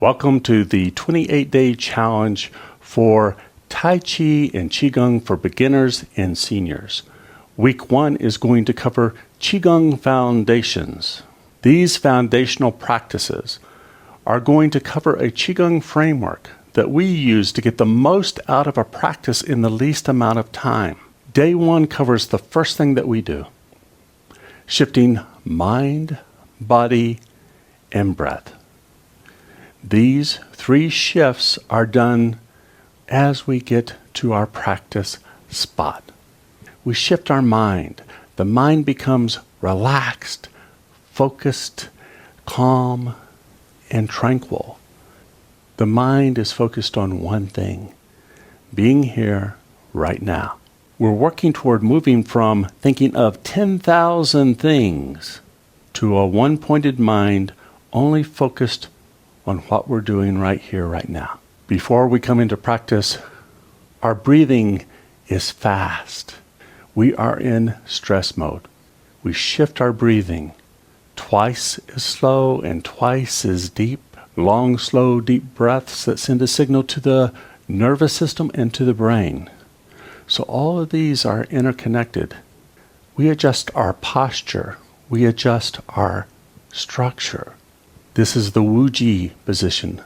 Welcome to the 28-day challenge for Tai Chi and Qigong for beginners and seniors. Week 1 is going to cover Qigong foundations. These foundational practices are going to cover a Qigong framework that we use to get the most out of a practice in the least amount of time. Day 1 covers the first thing that we do, shifting mind, body, and breath. These 3 shifts are done as we get to our practice spot. We shift our mind. The mind becomes relaxed, focused, calm, and tranquil. The mind is focused on one thing, being here right now. We're working toward moving from thinking of 10,000 things to a one-pointed mind only focused on what we're doing right here, right now. Before we come into practice, our breathing is fast. We are in stress mode. We shift our breathing. Twice as slow and twice as deep. Long, slow, deep breaths that send a signal to the nervous system and to the brain. So all of these are interconnected. We adjust our posture. We adjust our structure. This is the Wuji position,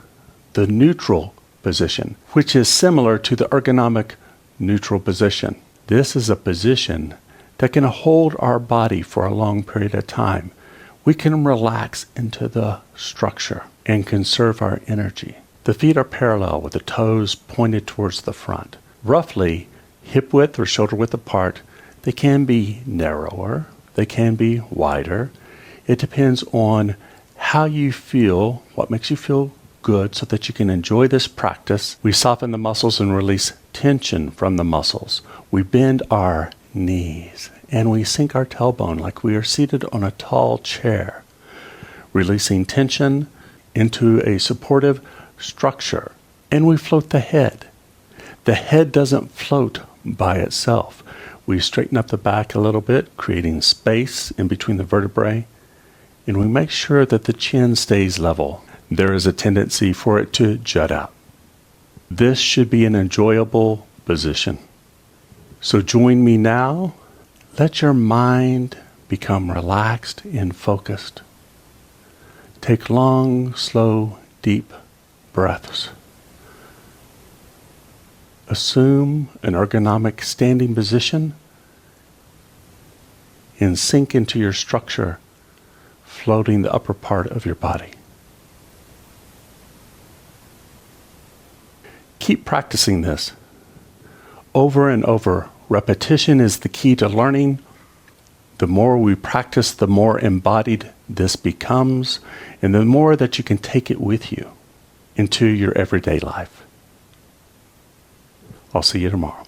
the neutral position, which is similar to the ergonomic neutral position. This is a position that can hold our body for a long period of time. We can relax into the structure and conserve our energy. The feet are parallel with the toes pointed towards the front. Roughly hip width or shoulder width apart. They can be narrower, they can be wider. It depends on how you feel, what makes you feel good so that you can enjoy this practice. We soften the muscles and release tension from the muscles. We bend our knees and we sink our tailbone like we are seated on a tall chair, releasing tension into a supportive structure. And we float the head. The head doesn't float by itself. We straighten up the back a little bit, creating space in between the vertebrae. And we make sure that the chin stays level. There is a tendency for it to jut out. This should be an enjoyable position. So join me now. Let your mind become relaxed and focused. Take long, slow, deep breaths. Assume an ergonomic standing position and sink into your structure, floating the upper part of your body. Keep practicing this over and over. Repetition is the key to learning. The more we practice, the more embodied this becomes, and the more that you can take it with you into your everyday life. I'll see you tomorrow.